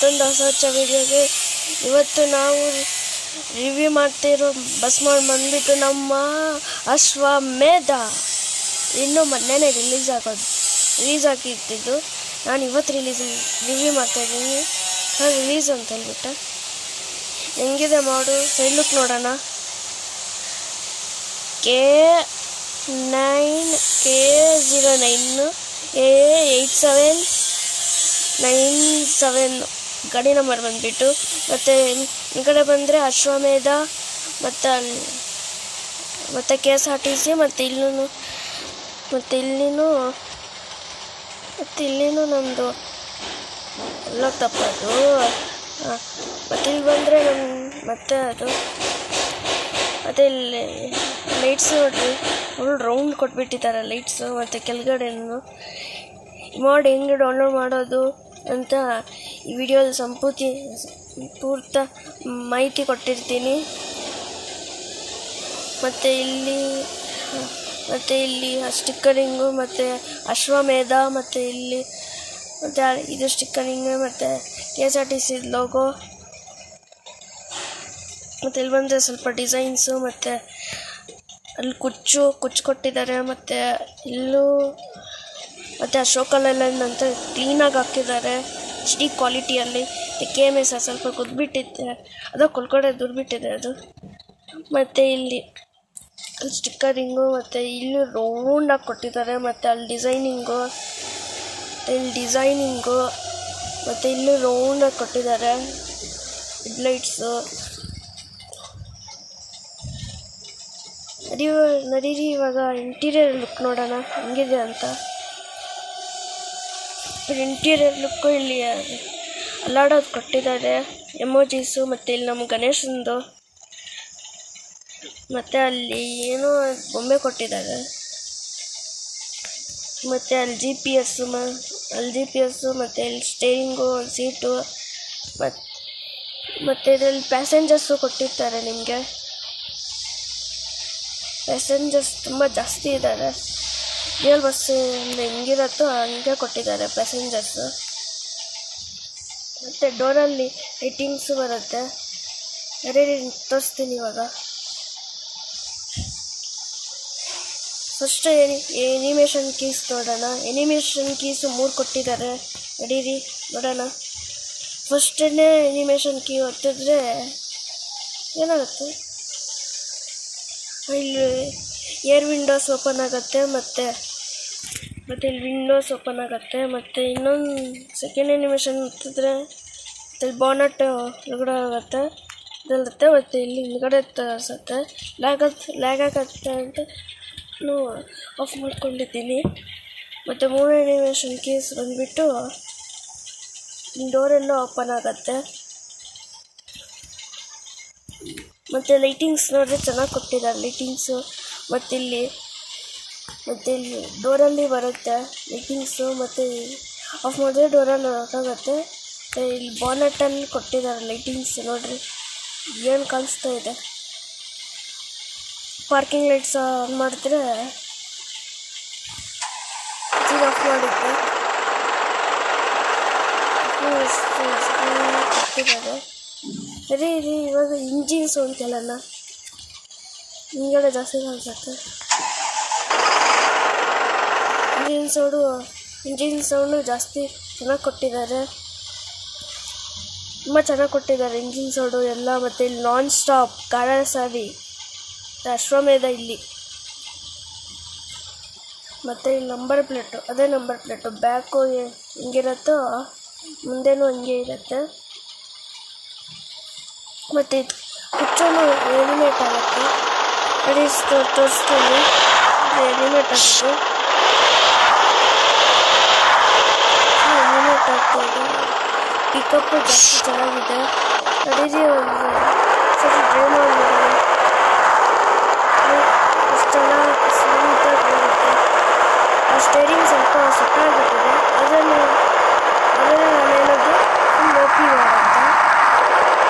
ಮತ್ತೊಂದು ಹೊಸ ವಿಡಿಯೋಗೆ. ಇವತ್ತು ನಾವು ರಿವ್ಯೂ ಮಾಡ್ತಿರೋ ಬಸ್ ಬಂದ್ಬಿಟ್ಟು ನಮ್ಮ ಅಶ್ವಮೇಧ. ಇನ್ನೂ ಮೊನ್ನೆನೇ ರಿಲೀಸ್ ಆಗಿರ್ತಿದ್ದು. ನಾನು ಇವತ್ತು ರಿವ್ಯೂ ಮಾಡ್ತಾಯಿದ್ದೀನಿ. ರಿಲೀಸ್ ಅಂತ ಹೇಳ್ಬಿಟ್ಟೆ. ಹೆಂಗಿದೆ ಮಾಡು, ಸೈಡ್ ಲುಕ್ ನೋಡೋಣ. K09 A8797 ಗಾಡಿ ನಂಬರ್ ಬಂದುಬಿಟ್ಟು. ಮತ್ತು ಈ ಕಡೆ ಬಂದರೆ ಅಶ್ವಮೇಧ ಮತ್ತು KSRTC ಮತ್ತು ಇಲ್ಲಿನೂ ನಮ್ಮದು ಎಲ್ಲ ತಪ್ಪದು. ಮತ್ತು ಇಲ್ಲಿ ಬಂದರೆ ಮತ್ತೆ ಅದು ಮತ್ತು ಇಲ್ಲಿ ಲೈಟ್ಸ್ ನೋಡ್ರಿ, ಫುಲ್ ರೌಂಡ್ ಕೊಟ್ಬಿಟ್ಟಿದ್ದಾರೆ ಲೈಟ್ಸು. ಮತ್ತು ಕೆಳಗಡೆನು ಮಾಡಿ ಹೆಂಗೆ ಡೌನ್ಲೋಡ್ ಮಾಡೋದು ಅಂತ ಈ ವಿಡಿಯೋದ ಪೂರ್ತಿ ಮಾಹಿತಿ ಕೊಟ್ಟಿರ್ತೀನಿ. ಮತ್ತು ಇಲ್ಲಿ ಸ್ಟಿಕ್ಕರಿಂಗು ಮತ್ತು ಅಶ್ವಮೇಧ ಮತ್ತು ಇದು ಸ್ಟಿಕ್ಕರಿಂಗು ಮತ್ತು KSRTC ಲೋಗೋ. ಮತ್ತು ಇಲ್ಲಿ ಬಂದರೆ ಸ್ವಲ್ಪ ಡಿಸೈನ್ಸು ಮತ್ತು ಅಲ್ಲಿ ಕುಚ್ಚು ಕೊಟ್ಟಿದ್ದಾರೆ. ಮತ್ತು ಇಲ್ಲೂ ಮತ್ತು ಅಶೋಕಲೆಲ್ಲ ಅಂತ ಕ್ಲೀನಾಗಿ ಹಾಕಿದ್ದಾರೆ HD ಕ್ವಾಲಿಟಿಯಲ್ಲಿ. KMS ಸ್ವಲ್ಪ ಕುದ್ಬಿಟ್ಟಿದೆ, ಅದು ಕೊಲ್ಕಡೆ ದುರ್ಬಿಟ್ಟಿದೆ ಅದು. ಮತ್ತು ಇಲ್ಲಿ ಸ್ಟಿಕ್ಕರಿಂಗು ಮತ್ತು ಇಲ್ಲಿ ರೌಂಡಾಗಿ ಕೊಟ್ಟಿದ್ದಾರೆ. ಮತ್ತು ಅಲ್ಲಿ ಡಿಸೈನಿಂಗು ಮತ್ತು ಇಲ್ಲಿ ರೌಂಡಾಗಿ ಕೊಟ್ಟಿದ್ದಾರೆ ಹೆಡ್ಲೈಟ್ಸು. ನಡೀರಿ ಇವಾಗ ಇಂಟೀರಿಯರ್ ಲುಕ್ ನೋಡೋಣ ಹೆಂಗಿದೆ ಅಂತ. ಇಂಟೀರಿಯರ್ ಲುಕ್ಕು ಇಲ್ಲಿ ಅಲ್ಲಾಡೋದು ಕೊಟ್ಟಿದ್ದಾರೆ, ಎಮೋಜೀಸು. ಮತ್ತು ಇಲ್ಲಿ ನಮ್ಮ ಗಣೇಶಂದು ಮತ್ತು ಅಲ್ಲಿ ಏನೋ ಬೊಂಬೆ ಕೊಟ್ಟಿದ್ದಾರೆ. ಮತ್ತು ಅಲ್ಲಿ GPS ಮತ್ತು ಇಲ್ಲಿ ಸ್ಟೇರಿಂಗು, ಸೀಟು ಮತ್ತು ಇದರಲ್ಲಿ ಪ್ಯಾಸೆಂಜರ್ಸು ಕೊಟ್ಟಿರ್ತಾರೆ. ನಿಮಗೆ ಪ್ಯಾಸೆಂಜರ್ಸ್ ತುಂಬ ಜಾಸ್ತಿ ಇದ್ದಾರೆ. ರಿಯಲ್ ಬಸ್ ಹೆಂಗಿರುತ್ತೋ ಹಂಗೆ ಕೊಟ್ಟಿದ್ದಾರೆ ಪ್ಯಾಸೆಂಜರ್ಸು. ಮತ್ತು ಡೋರಲ್ಲಿ ಲೈಟಿಂಗ್ಸು ಬರುತ್ತೆ. ಅದೇ ತೋರಿಸ್ತೀನಿ ಇವಾಗ. ಫಸ್ಟ್ ಎನಿಮೇಷನ್ ಕೀಸ್ ನೋಡೋಣ. ಎನಿಮೇಷನ್ ಕೀಸು 3 ಕೊಟ್ಟಿದ್ದಾರೆ. ನಡೀರಿ ನೋಡೋಣ. ಫಸ್ಟೇ ಎನಿಮೇಷನ್ ಕೀ ಒತ್ತಿದ್ರೆ ಏನಾಗುತ್ತೆ, ಇಲ್ಲಿ ಏರ್ ವಿಂಡೋಸ್ ಓಪನ್ ಆಗುತ್ತೆ. ಮತ್ತು ಇಲ್ಲಿ ವಿಂಡೋಸ್ ಓಪನ್ ಆಗುತ್ತೆ. ಮತ್ತು ಇನ್ನೊಂದು ಸೆಕೆಂಡ್ ಎನಿಮೇಷನ್ ಒತ್ತಿದ್ರೆ ಇಲ್ಲಿ ಬಾನಟ್ ಹೊರಗಡೆ ಆಗುತ್ತೆ ಇದರುತ್ತೆ. ಮತ್ತು ಇಲ್ಲಿ ಹಿಂದ್ಗಡೆ ತೋರಿಸುತ್ತೆ. ಲ್ಯಾಗ್ ಆಗುತ್ತೆ ಅಂತ ಆಫ್ ಮಾಡ್ಕೊಂಡಿದ್ದೀನಿ. ಮತ್ತು 3 ಎನಿಮೇಷನ್ ಕೀಸ್ ಬಂದುಬಿಟ್ಟು ಡೋರೆಲ್ಲ ಓಪನ್ ಆಗುತ್ತೆ. ಮತ್ತು ಲೈಟಿಂಗ್ಸ್ ನೋಡಿದ್ರೆ ಚೆನ್ನಾಗಿ ಕೊಟ್ಟಿದ್ದಾರೆ ಲೈಟಿಂಗ್ಸು. ಮತ್ತು ಇಲ್ಲಿ ಡೋರಲ್ಲಿ ಬರುತ್ತೆ ಲೈಟಿಂಗ್ಸು. ಮತ್ತು ಆಫ್ ಮಾಡಿದ್ರೆ ಡೋರಲ್ಲಿ ಹೊರಟಾಗುತ್ತೆ. ಇಲ್ಲಿ ಬಾನೆಟಲ್ಲಿ ಕೊಟ್ಟಿದ್ದಾರೆ ಲೈಟಿಂಗ್ಸ್. ನೋಡಿರಿ ಏನು ಕಾಣಿಸ್ತಾ ಇದೆ. ಪಾರ್ಕಿಂಗ್ ಲೈಟ್ಸ್ ಆನ್ ಮಾಡಿದ್ರೆ ಆಫ್ ಮಾಡಿದ್ದೆ ಕೊಟ್ಟಿದ್ದಾರೆ. ಸರಿ ಇವಾಗ ಇಂಜಿನ್ ಸೌಂಡ್ ಕೇಳೋಣ. ಹಿಂಗಡೆ ಜಾಸ್ತಿ ಕಾಣಿಸುತ್ತೆ ಇಂಜಿನ್ ಸೌಂಡು ಜಾಸ್ತಿ ಚೆನ್ನಾಗಿ ಕೊಟ್ಟಿದ್ದಾರೆ. ತುಂಬ ಚೆನ್ನಾಗಿ ಕೊಟ್ಟಿದ್ದಾರೆ ಇಂಜಿನ್ ಸೌಂಡು ಎಲ್ಲ. ಮತ್ತು ಇಲ್ಲಿ ನಾನ್ ಸ್ಟಾಪ್ ಕಾರಸಾರಿ ಅಶ್ವಮೇಧ ಇಲ್ಲಿ. ಮತ್ತು ಇಲ್ಲಿ ನಂಬರ್ ಪ್ಲೇಟು, ಅದೇ ನಂಬರ್ ಪ್ಲೇಟು. ಬ್ಯಾಕು ಹೆಂಗಿರುತ್ತೋ ಮುಂದೆನೂ ಹಂಗೆ ಇರುತ್ತೆ. ಮತ್ತು ಇದು ಕುಚ್ಚೂ ಎಲಿಮೇಟ್ ಆಗುತ್ತೆ. ಅದೇ ತೋರಿಸ್ತೀನಿ, ಎಲಿಮೇಟ್ ಆಗುತ್ತೆ. ಎಲಿಮೇಟ್ ಆಗ್ತಾಯಿದೆ. ಪಿಕಪ್ಪು ಜಾಸ್ತಿ ಚೆನ್ನಾಗಿದೆ. ನಡೀರಿ ಒಂದು ಸರಿ ಡ್ರೈವ್ ಮಾಡಿಬಿಡೋಣ. ಎಷ್ಟು ಚೆನ್ನಾಗಿ ಸ್ಮೂತಾಗಿ ಬರುತ್ತೆ. ಆ ಸ್ಟೇರಿಂಗ್ ಸ್ವಲ್ಪ ಸುಟ್ಟಾಗ್ಬಿಟ್ಟಿದೆ. ಅದನ್ನು ನಾನು ಹೇಳೋದು ಫುಲ್ ಓಪಿ ಅಂತ.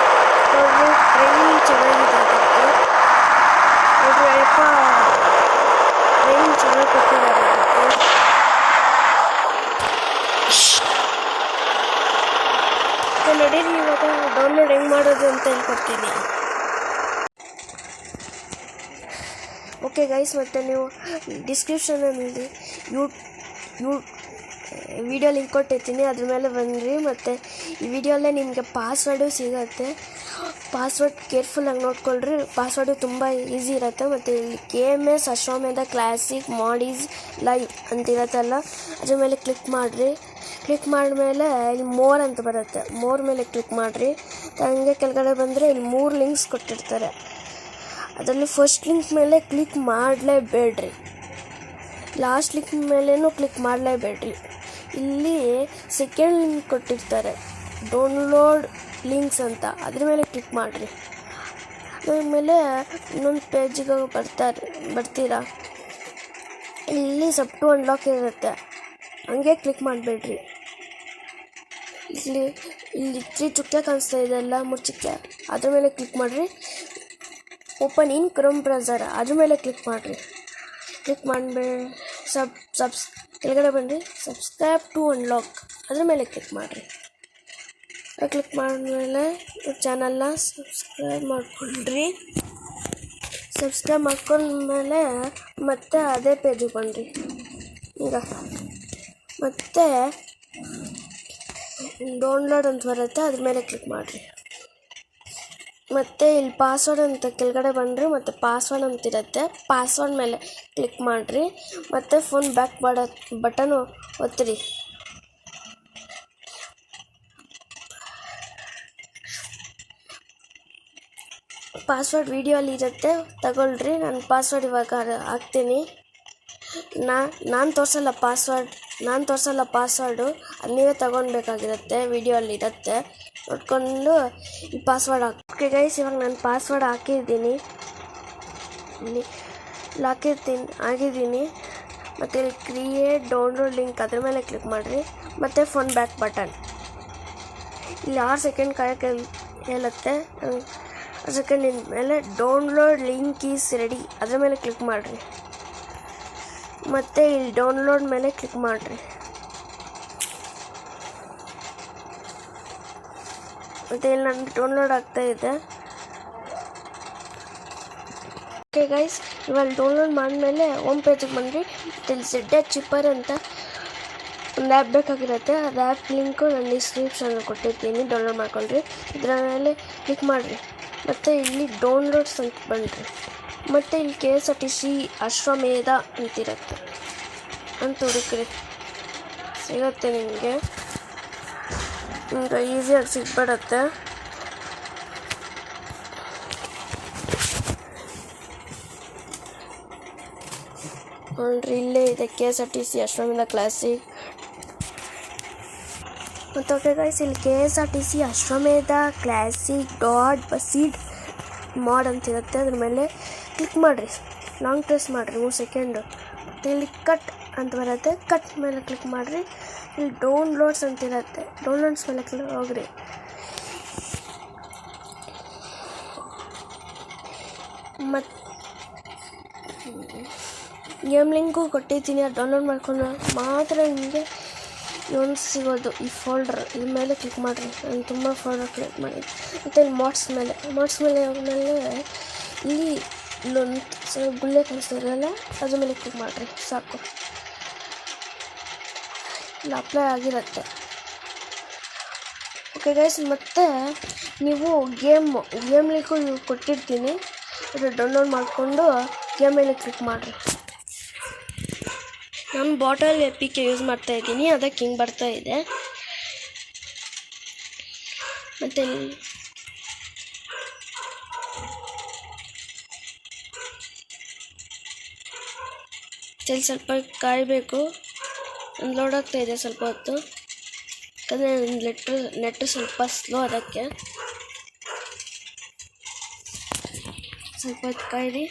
ಟ್ರೈನಿಂಗ್ ಚೆನ್ನಾಗಿದೆ ಅದಕ್ಕೆ. ನೋಡ್ರಿ ಅಪ್ಪ, ಟ್ರೈನಿಂಗ್ ಚೆನ್ನಾಗಿ ಕೊಟ್ಟಿದ್ದಾರೆ ಅದಕ್ಕೆ. ನಡೀರಿ ಇವಾಗ ಡೌನ್ಲೋಡ್ ಹೆಂಗೆ ಮಾಡೋದು ಅಂತ ಹೇಳ್ಕೊಡ್ತೀನಿ. ಓಕೆ ಗೈಸ್, ಮತ್ತು ನೀವು ಡಿಸ್ಕ್ರಿಪ್ಷನಲ್ಲಿ ವಿಡಿಯೋ ಲಿಂಕ್ ಕೊಟ್ಟಿರ್ತೀನಿ, ಅದ್ರ ಮೇಲೆ ಬಂದ್ರಿ. ಮತ್ತು ಈ ವಿಡಿಯೋಲ್ಲೇ ನಿಮಗೆ ಪಾಸ್ವರ್ಡು ಸಿಗುತ್ತೆ. ಪಾಸ್ವರ್ಡ್ ಕೇರ್ಫುಲ್ಲಾಗಿ ನೋಡ್ಕೊಳ್ರಿ, ಪಾಸ್ವರ್ಡು ತುಂಬ ಈಸಿ ಇರುತ್ತೆ. ಮತ್ತು ಇಲ್ಲಿ KMS ಅಶ್ವಮೇಧ ಕ್ಲಾಸಿಕ್ ಮಾಡೀಸ್ ಲೈವ್ ಅಂತಿರತ್ತಲ್ಲ, ಅದ್ರ ಮೇಲೆ ಕ್ಲಿಕ್ ಮಾಡಿರಿ. ಕ್ಲಿಕ್ ಮಾಡಿದ್ಮೇಲೆ ಇಲ್ಲಿ ಮೋರ್ ಅಂತ ಬರುತ್ತೆ, ಮೋರ್ ಮೇಲೆ ಕ್ಲಿಕ್ ಮಾಡಿರಿ. ಹಂಗೆ ಕೆಳಗಡೆ ಬಂದರೆ ಇಲ್ಲಿ 3 ಲಿಂಕ್ಸ್ ಕೊಟ್ಟಿರ್ತಾರೆ. ಅದರಲ್ಲಿ ಫಸ್ಟ್ ಲಿಂಕ್ ಮೇಲೆ ಕ್ಲಿಕ್ ಮಾಡಲೇಬೇಡ್ರಿ, ಲಾಸ್ಟ್ ಲಿಂಕ್ ಮೇಲೇನೂ ಕ್ಲಿಕ್ ಮಾಡಲೇಬೇಡ್ರಿ. ಇಲ್ಲಿ ಸೆಕೆಂಡ್ ಲಿಂಕ್ ಕೊಟ್ಟಿರ್ತಾರೆ, ಡೌನ್ಲೋಡ್ ಲಿಂಕ್ಸ್ ಅಂತ, ಅದ್ರ ಮೇಲೆ ಕ್ಲಿಕ್ ಮಾಡಿರಿ. ಆಮೇಲೆ ಇನ್ನೊಂದು ಪೇಜಿಗೆ ಬರ್ತೀರಾ. ಇಲ್ಲಿ ಸಬ್ ಟು ಅನ್ಲಾಕ್ ಇರುತ್ತೆ, ಹಂಗೆ ಕ್ಲಿಕ್ ಮಾಡಬೇಡ್ರಿ. ಇಲ್ಲಿ 3 ಚುಕ್ಕೆ ಕಾಣಿಸ್ತಾ ಇದೆಯಲ್ಲ, 3 ಚುಕ್ಕೆ, ಅದ್ರ ಮೇಲೆ ಕ್ಲಿಕ್ ಮಾಡಿರಿ. ಓಪನ್ ಇನ್ ಕ್ರೋಮ್ ಬ್ರೌಸರ್, ಅದ್ರ ಮೇಲೆ ಕ್ಲಿಕ್ ಮಾಡಿರಿ. ಕ್ಲಿಕ್ ಮಾಡಬೇಡಿ, ಕೆಳಗಡೆ ಬನ್ನಿರಿ, ಸಬ್ಸ್ಕ್ರೈಬ್ ಟು ಅನ್ಲಾಕ್, ಅದ್ರ ಮೇಲೆ ಕ್ಲಿಕ್ ಮಾಡಿರಿ. ಕ್ಲಿಕ್ ಮಾಡಿದ್ಮೇಲೆ ಚಾನಲ್ನ ಸಬ್ಸ್ಕ್ರೈಬ್ ಮಾಡ್ಕೊಂಡ್ರಿ. ಸಬ್ಸ್ಕ್ರೈಬ್ ಮಾಡ್ಕೊಂಡ್ಮೇಲೆ ಮತ್ತೆ ಅದೇ ಪೇಜಿಗೆ ಬನ್ನಿರಿ. ಈಗ ಮತ್ತೆ ಡೌನ್ಲೋಡ್ ಅಂತ ಬರುತ್ತೆ, ಅದ್ರ ಮೇಲೆ ಕ್ಲಿಕ್ ಮಾಡಿರಿ. ಮತ್ತು ಇಲ್ಲಿ ಪಾಸ್ವರ್ಡ್ ಅಂತ ಕೆಳಗಡೆ ಬನ್ನಿರಿ, ಮತ್ತು ಪಾಸ್ವರ್ಡ್ ಅಂತಿರುತ್ತೆ, ಪಾಸ್ವರ್ಡ್ ಮೇಲೆ ಕ್ಲಿಕ್ ಮಾಡಿರಿ. ಮತ್ತು ಫೋನ್ ಬ್ಯಾಕ್ ಬಟನ್ ಒತ್ತಿರಿ. ಪಾಸ್ವರ್ಡ್ ವಿಡಿಯೋಲಿ ಇರುತ್ತೆ, ತಗೊಳ್ರಿ. ನಾನು ಪಾಸ್ವರ್ಡ್ ಇವಾಗ ಹಾಕ್ತೀನಿ. ನಾನು ತೋರಿಸಲ್ಲ ಪಾಸ್ವರ್ಡು, ಅದು ನೀವೇ ತಗೊಳ್ಬೇಕಾಗಿರುತ್ತೆ, ವಿಡಿಯೋಲ್ಲಿ ಇರುತ್ತೆ, ನೋಡ್ಕೊಂಡು ಈ ಪಾಸ್ವರ್ಡ್ ಓಕೆ ಗೈಸ್, ಇವಾಗ ನಾನು ಪಾಸ್ವರ್ಡ್ ಹಾಕಿದ್ದೀನಿ. ಮತ್ತು ಇಲ್ಲಿ ಕ್ರಿಯೇಟ್ ಡೌನ್ಲೋಡ್ ಲಿಂಕ್, ಅದ್ರ ಮೇಲೆ ಕ್ಲಿಕ್ ಮಾಡಿರಿ. ಮತ್ತು ಫೋನ್ ಬ್ಯಾಕ್ ಬಟನ್ ಇಲ್ಲಿ 6 ಸೆಕೆಂಡ್ ಕಾಯಕ್ಕೆ ಹೇಳುತ್ತೆ. ಸೆಕೆಂಡ್ ಮೇಲೆ ಡೌನ್ಲೋಡ್ ಲಿಂಕ್ ಈಸ್ ರೆಡಿ, ಅದ್ರ ಮೇಲೆ ಕ್ಲಿಕ್ ಮಾಡಿರಿ. ಮತ್ತು ಇಲ್ಲಿ ಡೌನ್ಲೋಡ್ ಮೇಲೆ ಕ್ಲಿಕ್ ಮಾಡಿರಿ. ಮತ್ತು ಇಲ್ಲಿ ನಾನು ಡೌನ್ಲೋಡ್ ಆಗ್ತಾಯಿದೆ. ಓಕೆ ಗೈಸ್, ಇವಾಗ ಡೌನ್ಲೋಡ್ ಮಾಡಿದ್ಮೇಲೆ ಹೋಮ್ ಪೇಜಿಗೆ ಬಂದ್ರಿ. ಇಲ್ಲಿ ZH ಚಿಪ್ಪರ್ ಅಂತ ಒಂದು ಆ್ಯಪ್ ಬೇಕಾಗಿರುತ್ತೆ, ಅದು ಆ್ಯಪ್ ಲಿಂಕು ನಾನು ಡಿಸ್ಕ್ರಿಪ್ಷನಲ್ಲಿ ಕೊಟ್ಟಿರ್ತೀನಿ, ಡೌನ್ಲೋಡ್ ಮಾಡ್ಕೊಳ್ರಿ. ಇದರ ಮೇಲೆ ಕ್ಲಿಕ್ ಮಾಡಿರಿ. ಮತ್ತು ಇಲ್ಲಿ ಡೌನ್ಲೋಡ್ಸ್ ಅಂತ ಬನ್ನಿರಿ. ಮತ್ತು ಇಲ್ಲಿ KSRTC ಅಶ್ವಮೇಧ ಅಂತಿರುತ್ತೆ ಅಂತ ಹುಡುಕ್ರಿ, ಸಿಗುತ್ತೆ ನಿಮಗೆ ಈಸಿಯಾಗಿ ಸಿಗ್ಬಿಡುತ್ತೆ. ನೋಡ್ರಿ, ಇಲ್ಲೇ ಇದೆ KSRTC ಅಶ್ವಮೇಧ ಕ್ಲಾಸಿಕ್. ಮತ್ತು ಓಕೆ ಗೈಸ್, ಇಲ್ಲಿ KSRTC ಅಶ್ವಮೇಧ ಕ್ಲಾಸಿಕ್ .buzid mod ಅಂತಿರುತ್ತೆ, ಅದ್ರ ಮೇಲೆ ಕ್ಲಿಕ್ ಮಾಡಿರಿ. ಲಾಂಗ್ ಪ್ರೆಸ್ ಮಾಡಿರಿ 3 ಸೆಕೆಂಡು. ಮತ್ತು ಇಲ್ಲಿ ಕಟ್ ಅಂತ ಬರುತ್ತೆ, ಕಟ್ ಮೇಲೆ ಕ್ಲಿಕ್ ಮಾಡಿರಿ. ಇಲ್ಲಿ ಡೌನ್ಲೋಡ್ಸ್ ಅಂತಿರುತ್ತೆ, ಡೌನ್ಲೋಡ್ಸ್ ಮೇಲೆ ಹೋಗ್ರಿ. ಮತ್ತು ಗೇಮ್ ಲಿಂಕು ಕೊಟ್ಟಿದ್ದೀನಿ, ಅದು ಡೌನ್ಲೋಡ್ ಮಾಡ್ಕೊಂಡು ಮಾತ್ರ ನಿಮಗೆ ಒಂದು ಸಿಗೋದು. ಈ ಫೋಲ್ಡರ್ ಇದ್ರ ಮೇಲೆ ಕ್ಲಿಕ್ ಮಾಡಿರಿ. ನಾನು ತುಂಬ ಫೋಲ್ಡರ್ ಕ್ಲಿಕ್ ಮಾಡಿದ್ದೆ. ಮತ್ತು ಇಲ್ಲಿ ಮಾರ್ಕ್ಸ್ ಮೇಲೆ ಆದಮೇಲೆ ಇಲ್ಲಿ ಇಲ್ಲೊಂದು ಸ್ವಲ್ಪ ಗುಳ್ಳೆ ಕಾಣಿಸ್ತಾ ಇರಲ್ಲ, ಅದ್ರ ಮೇಲೆ ಕ್ಲಿಕ್ ಮಾಡಿರಿ, ಸಾಕು. ಇಲ್ಲಿ ಅಪ್ಲೈ ಆಗಿರುತ್ತೆ. ಓಕೆ ಗೈಸ್, ಮತ್ತು ನೀವು ಗೇಮ್ ಲಿಂಕು ಕೊಟ್ಟಿರ್ತೀನಿ, ಅದು ಡೌನ್ಲೋಡ್ ಮಾಡಿಕೊಂಡು ಗೇಮ್ ಮೇಲೆ ಕ್ಲಿಕ್ ಮಾಡಿರಿ. ನಾನು ಬಾಟಲ್ APK ಯೂಸ್ ಮಾಡ್ತಾಯಿದ್ದೀನಿ, ಅದಕ್ಕೆ ಹಿಂಗೆ ಬರ್ತಾಯಿದೆ. ಮತ್ತು ಇಲ್ಲಿ ಸ್ವಲ್ಪ ಕಾಯಬೇಕು, ಲೋಡ್ ಆಗ್ತಾಯಿದೆ ಸ್ವಲ್ಪ ಹೊತ್ತು, ಯಾಕಂದರೆ ನೆಟ್ಟು ಸ್ವಲ್ಪ ಸ್ಲೋ, ಅದಕ್ಕೆ ಸ್ವಲ್ಪ ಹೊತ್ತು ಕಾಯಿರಿ.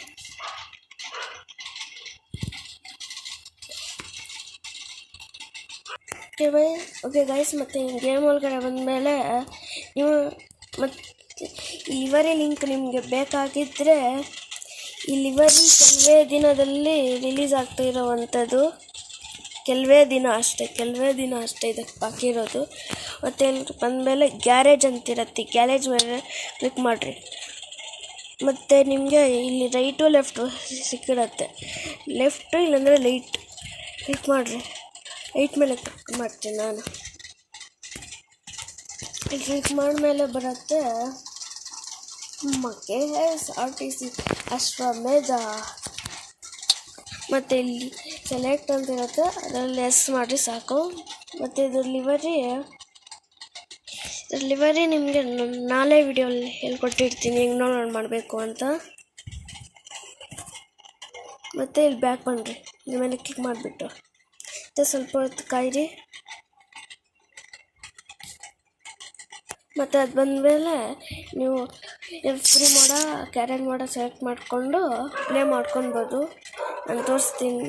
ಓಕೆ ಗೈಸ್, ಮತ್ತು ಗೇಮ್ ಒಳಗಡೆ ಬಂದಮೇಲೆ ನೀವು ಮತ್ತು ಲಿವರಿ ಲಿಂಕ್ ನಿಮಗೆ ಬೇಕಾಗಿದ್ದರೆ ಈ ಲಿವರಿ ಕೆಲವೇ ದಿನದಲ್ಲಿ ರಿಲೀಸ್ ಆಗ್ತಾ ಇರೋವಂಥದ್ದು. ಕೆಲವೇ ದಿನ ಅಷ್ಟೇ ಇದಕ್ಕೆ ಬಾಕಿ ಇರೋದು. ಮತ್ತು ಇಲ್ಲಿ ಬಂದಮೇಲೆ ಗ್ಯಾರೇಜ್ ಅಂತಿರತ್ತೆ, ಗ್ಯಾರೇಜ್ ಮೇಲೆ ಕ್ಲಿಕ್ ಮಾಡಿರಿ. ಮತ್ತು ನಿಮಗೆ ಇಲ್ಲಿ ರೈಟು ಲೆಫ್ಟು ಸಿಕ್ಕಿರತ್ತೆ. ಲೆಫ್ಟು ಇಲ್ಲಾಂದರೆ ಲೈಟ್ ಕ್ಲಿಕ್ ಮಾಡಿರಿ. ಲೈಟ್ ಮೇಲೆ ಕ್ಲಿಕ್ ಮಾಡ್ತೀನಿ ನಾನು. ಕ್ಲಿಕ್ ಮಾಡಿದ್ಮೇಲೆ ಬರುತ್ತೆ KSRTC ಅಶ್ವಮೇಧ. ಮತ್ತು ಇಲ್ಲಿ ಸೆಲೆಕ್ಟ್ ಅಂತ ಇರುತ್ತೆ, ಅದರಲ್ಲಿ ಎಸ್ ಮಾಡಿರಿ ಸಾಕು. ಮತ್ತು ಇದ್ರ ಲಿವರಿ ನಿಮಗೆ ನಾಳೆ ವಿಡಿಯೋಲ್ಲಿ ಹೇಳ್ಕೊಟ್ಟಿರ್ತೀನಿ ಹೆಂಗೆ ಡೌನ್ಲೋಡ್ ಮಾಡಬೇಕು ಅಂತ. ಮತ್ತು ಇಲ್ಲಿ ಬ್ಯಾಕ್ ಬನ್ನಿರಿ, ಇದ್ರ ಮೇಲೆ ಕ್ಲಿಕ್ ಮಾಡಿಬಿಟ್ಟು ಮತ್ತು ಸ್ವಲ್ಪ ಹೊತ್ತು ಕಾಯಿರಿ. ಮತ್ತು ಅದು ಬಂದಮೇಲೆ ನೀವು ಫ್ರೀ ಕ್ಯಾರೆಟ್ ಸೆಲೆಕ್ಟ್ ಮಾಡಿಕೊಂಡು ಪ್ಲೇ ಮಾಡ್ಕೊಬೋದು. ನಾನು ತೋರಿಸ್ತೀನಿ.